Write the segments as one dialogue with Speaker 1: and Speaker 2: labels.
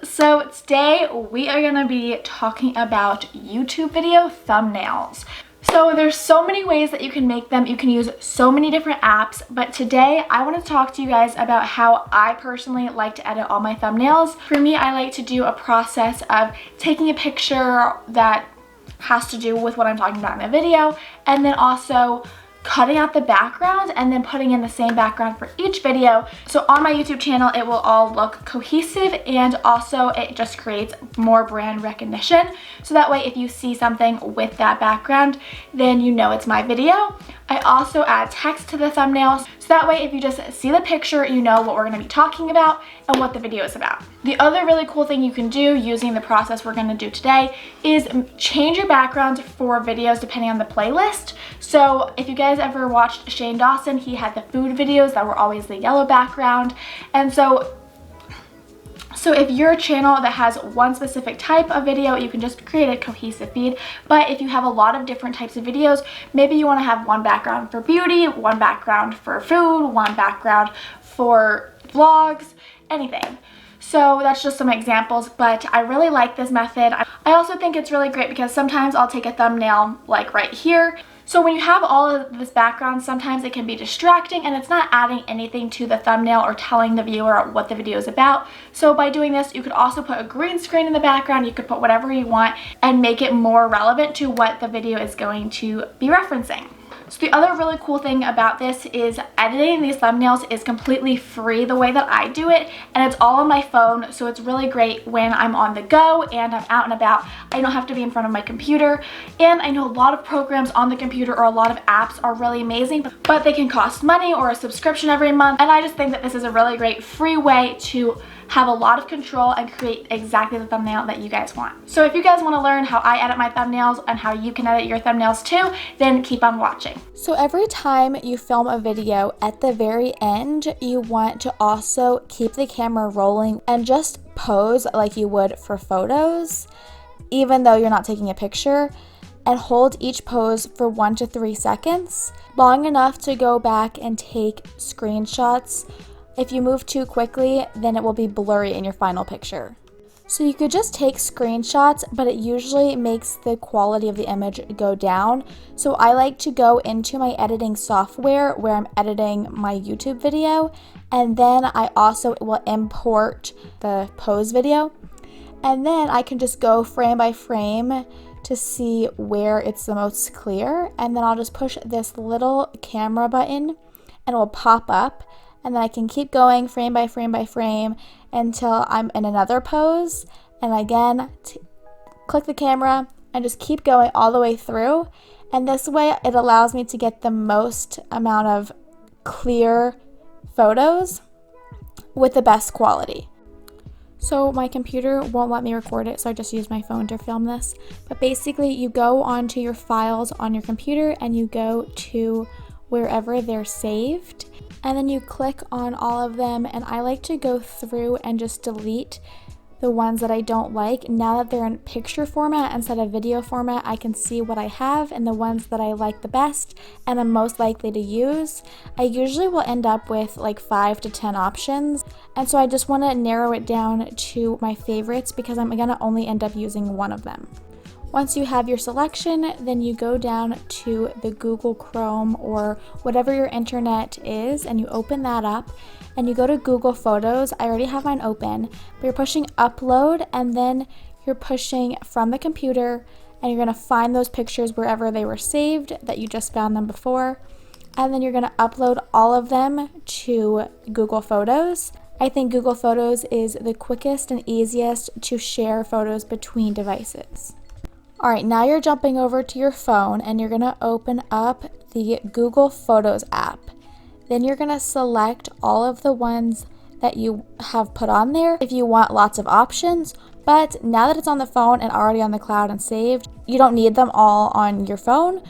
Speaker 1: So today we are going to be talking about YouTube video thumbnails. So there's so many ways that you can make them. You can use so many different apps, but today I want to talk to you guys about how I personally like to edit all my thumbnails. For me, I like to do a process of taking a picture that has to do with what I'm talking about in the video, and then also cutting out the background and then putting in the same background for each video. So on my YouTube channel, it will all look cohesive, and also it just creates more brand recognition. So that way, if you see something with that background, then you know it's my video. I also add text to the thumbnails, so that way if you just see the picture, you know what we're going to be talking about and what the video is about. The other really cool thing you can do using the process we're going to do today is change your background for videos depending on the playlist. So if you guys ever watched Shane Dawson, he had the food videos that were always the yellow background, and so if you're a channel that has one specific type of video, you can just create a cohesive feed. But if you have a lot of different types of videos, maybe you want to have one background for beauty, one background for food, one background for vlogs, anything. So that's just some examples, but I really like this method. I also think it's really great because sometimes I'll take a thumbnail like right here. So when you have all of this background, sometimes it can be distracting and it's not adding anything to the thumbnail or telling the viewer what the video is about. So by doing this, you could also put a green screen in the background, you could put whatever you want and make it more relevant to what the video is going to be referencing. So the other really cool thing about this is editing these thumbnails is completely free the way that I do it, and it's all on my phone, so it's really great when I'm on the go and I'm out and about. I don't have to be in front of my computer, and I know a lot of programs on the computer or a lot of apps are really amazing, but they can cost money or a subscription every month, and I just think that this is a really great free way to have a lot of control and create exactly the thumbnail that you guys want. So if you guys want to learn how I edit my thumbnails and how you can edit your thumbnails too, then keep on watching.
Speaker 2: So every time you film a video, at the very end, you want to also keep the camera rolling and just pose like you would for photos, even though you're not taking a picture, and hold each pose for 1 to 3 seconds, long enough to go back and take screenshots. If you move too quickly, then it will be blurry in your final picture. So you could just take screenshots, but it usually makes the quality of the image go down. So I like to go into my editing software where I'm editing my YouTube video, and then I also will import the pose video. And then I can just go frame by frame to see where it's the most clear. And then I'll just push this little camera button and it will pop up. And then I can keep going frame by frame by frame until I'm in another pose. And again, click the camera and just keep going all the way through. And this way it allows me to get the most amount of clear photos with the best quality. So my computer won't let me record it, so I just use my phone to film this. But basically you go onto your files on your computer and you go to wherever they're saved. And then you click on all of them, and I like to go through and just delete the ones that I don't like. Now that they're in picture format instead of video format, I can see what I have and the ones that I like the best and I'm most likely to use. I usually will end up with like 5 to 10 options, and so I just want to narrow it down to my favorites because I'm gonna only end up using one of them. Once you have your selection, then you go down to the Google Chrome or whatever your internet is, and you open that up and you go to Google Photos. I already have mine open, but you're pushing upload, and then you're pushing from the computer, and you're gonna find those pictures wherever they were saved that you just found them before, and then you're gonna upload all of them to Google Photos. I think Google Photos is the quickest and easiest to share photos between devices. Alright, now you're jumping over to your phone and you're going to open up the Google Photos app. Then you're going to select all of the ones that you have put on there if you want lots of options. But now that it's on the phone and already on the cloud and saved, you don't need them all on your phone.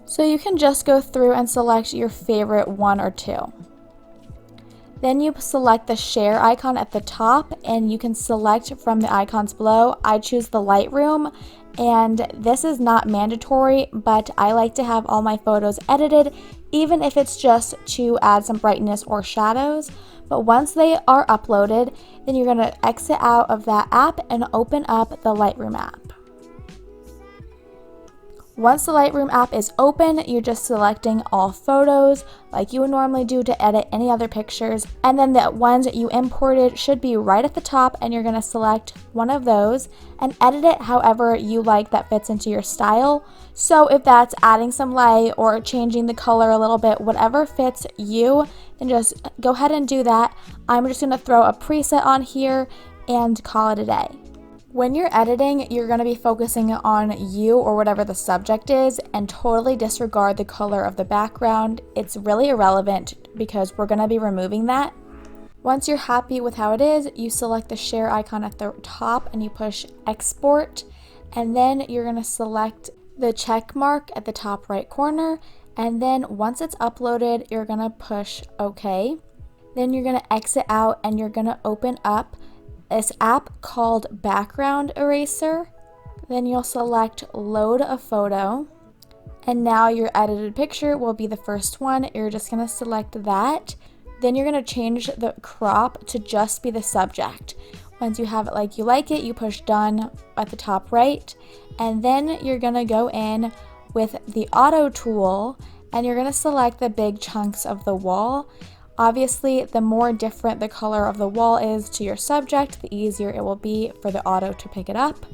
Speaker 2: So you can just go through and select your favorite 1 or 2. Then you select the share icon at the top, and you can select from the icons below. I choose the Lightroom, and this is not mandatory, but I like to have all my photos edited, even if it's just to add some brightness or shadows. But once they are uploaded, then you're going to exit out of that app and open up the Lightroom app. Once the Lightroom app is open, you're just selecting all photos like you would normally do to edit any other pictures. And then the ones you imported should be right at the top, and you're going to select one of those and edit it however you like that fits into your style. So if that's adding some light or changing the color a little bit, whatever fits you, then just go ahead and do that. I'm just going to throw a preset on here and call it a day. When you're editing, you're going to be focusing on you or whatever the subject is, and totally disregard the color of the background. It's really irrelevant because we're going to be removing that. Once you're happy with how it is, you select the share icon at the top and you push export, and then you're going to select the check mark at the top right corner, and then once it's uploaded, you're going to push OK. Then you're going to exit out and you're going to open up this app called Background Eraser. Then you'll select Load a Photo, and now your edited picture will be the first one. You're just going to select that. Then you're going to change the crop to just be the subject. Once you have it like you like it, you push done at the top right, and then you're going to go in with the auto tool and you're going to select the big chunks of the wall. Obviously, the more different the color of the wall is to your subject, the easier it will be for the auto to pick it up.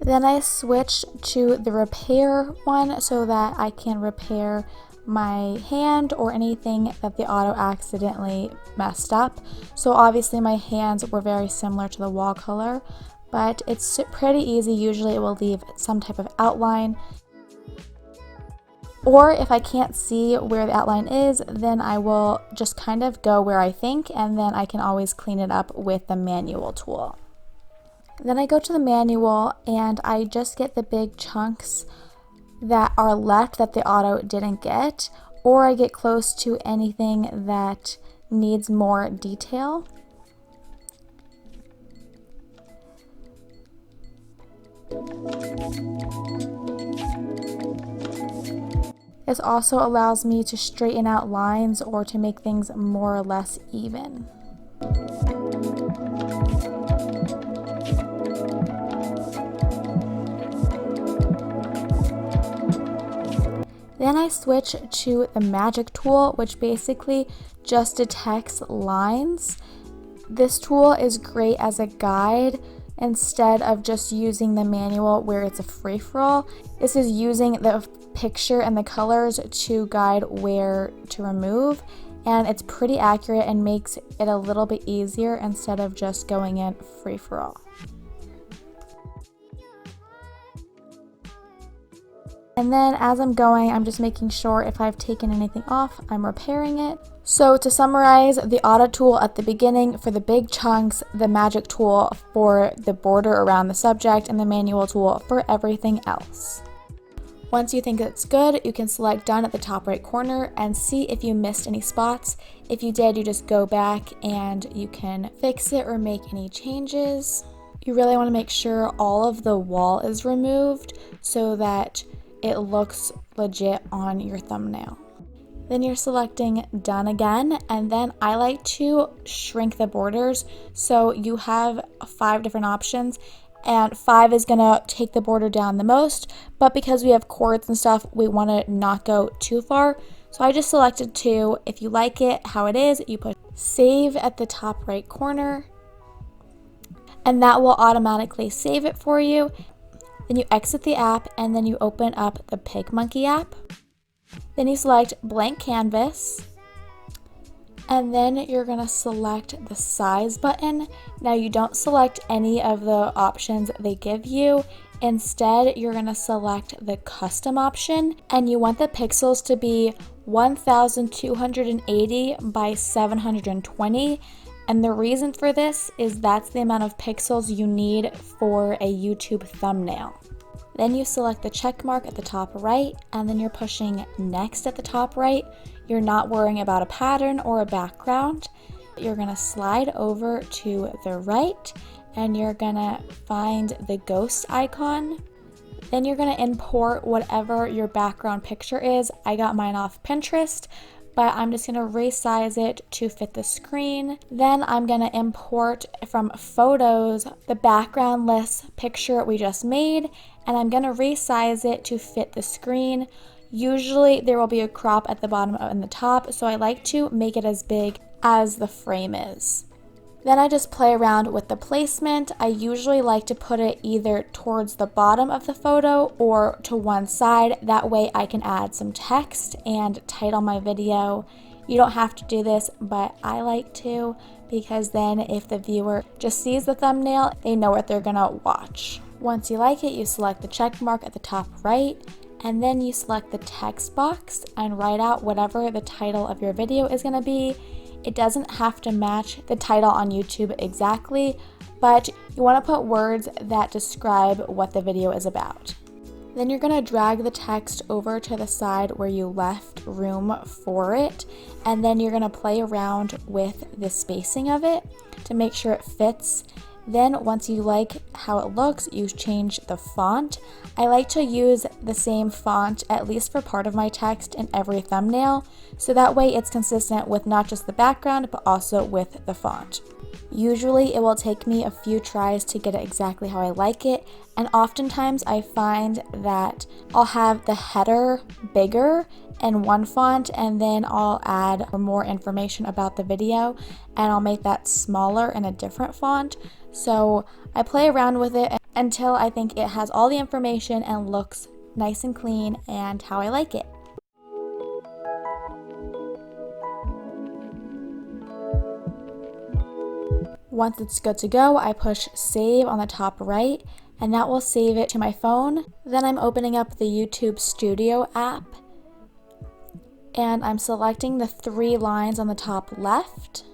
Speaker 2: Then I switched to the repair one so that I can repair my hand or anything that the auto accidentally messed up. So obviously my hands were very similar to the wall color, but it's pretty easy. Usually it will leave some type of outline. Or if I can't see where the outline is, then I will just kind of go where I think, and then I can always clean it up with the manual tool. Then I go to the manual and I just get the big chunks that are left that the auto didn't get, or I get close to anything that needs more detail. This also allows me to straighten out lines or to make things more or less even. Then I switch to the magic tool, which basically just detects lines. This tool is great as a guide instead of just using the manual where it's a free-for-all. This is using the picture and the colors to guide where to remove, and it's pretty accurate and makes it a little bit easier instead of just going in free-for-all. And then as I'm going, I'm just making sure if I've taken anything off, I'm repairing it. So to summarize, the auto tool at the beginning for the big chunks, the magic tool for the border around the subject, and the manual tool for everything else. Once you think it's good, you can select done at the top right corner and see if you missed any spots. If you did, you just go back and you can fix it or make any changes. You really want to make sure all of the wall is removed so that it looks legit on your thumbnail. Then you're selecting done again, and then I like to shrink the borders. So you have 5 different options, and 5 is gonna take the border down the most, but because we have cords and stuff, we wanna not go too far. So I just selected 2. If you like it how it is, you put save at the top right corner, and that will automatically save it for you. Then you exit the app and then you open up the Picmonkey app. Then you select blank canvas, and then you're gonna select the size button. Now you don't select any of the options they give you. Instead, you're gonna select the custom option, and you want the pixels to be 1280 by 720. And the reason for this is that's the amount of pixels you need for a YouTube thumbnail. Then you select the check mark at the top right, and then you're pushing next at the top right. You're not worrying about a pattern or a background. You're gonna slide over to the right, and you're gonna find the ghost icon. Then you're gonna import whatever your background picture is. I got mine off Pinterest, but I'm just going to resize it to fit the screen. Then I'm going to import from photos the backgroundless picture we just made, and I'm going to resize it to fit the screen. Usually there will be a crop at the bottom and the top, so I like to make it as big as the frame is. Then I just play around with the placement. I usually like to put it either towards the bottom of the photo or to one side. That way I can add some text and title my video. You don't have to do this, but I like to, because then if the viewer just sees the thumbnail, they know what they're gonna watch. Once you like it, you select the check mark at the top right, and then you select the text box and write out whatever the title of your video is gonna be. It doesn't have to match the title on YouTube exactly, but you want to put words that describe what the video is about. Then you're going to drag the text over to the side where you left room for it, and then you're going to play around with the spacing of it to make sure it fits. Then once you like how it looks, you change the font. I like to use the same font, at least for part of my text, in every thumbnail, so that way it's consistent with not just the background, but also with the font. Usually it will take me a few tries to get it exactly how I like it, and oftentimes I find that I'll have the header bigger in one font, and then I'll add more information about the video, and I'll make that smaller in a different font. So I play around with it until I think it has all the information and looks nice and clean and how I like it. Once it's good to go, I push save on the top right, and that will save it to my phone. Then I'm opening up the YouTube Studio app, and I'm selecting the 3 lines on the top left,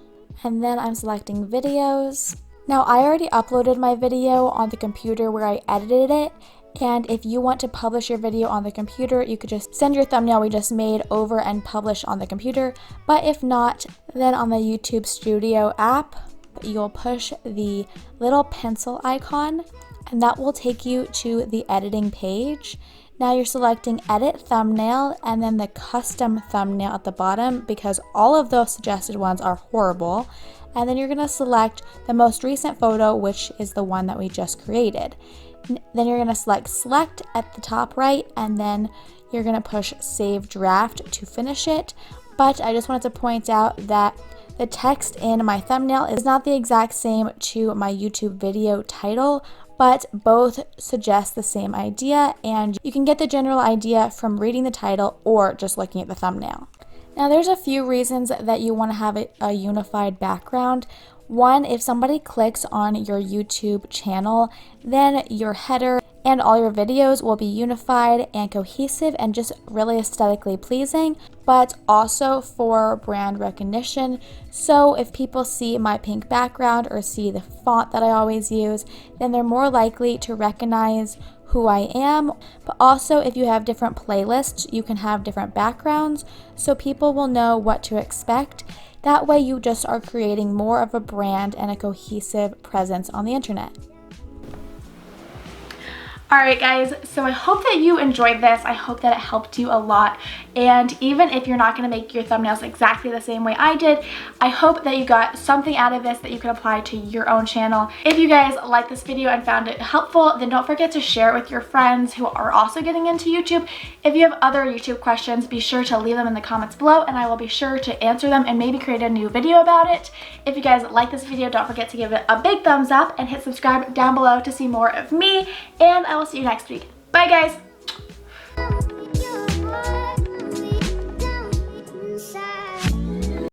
Speaker 2: and then I'm selecting videos. Now I already uploaded my video on the computer where I edited it, and if you want to publish your video on the computer, you could just send your thumbnail we just made over and publish on the computer. But if not, then on the YouTube Studio app, you'll push the little pencil icon, and that will take you to the editing page. Now you're selecting edit thumbnail and then the custom thumbnail at the bottom, because all of those suggested ones are horrible. And then you're going to select the most recent photo, which is the one that we just created. Then you're going to select at the top right, and then you're going to push save draft to finish it. But I just wanted to point out that the text in my thumbnail is not the exact same to my YouTube video title, but both suggest the same idea, and you can get the general idea from reading the title or just looking at the thumbnail. Now there's a few reasons that you want to have a unified background. One, if somebody clicks on your YouTube channel, then your header and all your videos will be unified and cohesive and just really aesthetically pleasing, but also for brand recognition. So if people see my pink background or see the font that I always use, then they're more likely to recognize who I am. But also, if you have different playlists, you can have different backgrounds, so people will know what to expect. That way you just are creating more of a brand and a cohesive presence on the internet.
Speaker 1: Alright guys, so I hope that you enjoyed this. I hope that it helped you a lot. And even if you're not going to make your thumbnails exactly the same way I did, I hope that you got something out of this that you can apply to your own channel. If you guys liked this video and found it helpful, then don't forget to share it with your friends who are also getting into YouTube. If you have other YouTube questions, be sure to leave them in the comments below, and I will be sure to answer them and maybe create a new video about it. If you guys like this video, don't forget to give it a big thumbs up and hit subscribe down below to see more of me, and I will see you next week. Bye guys!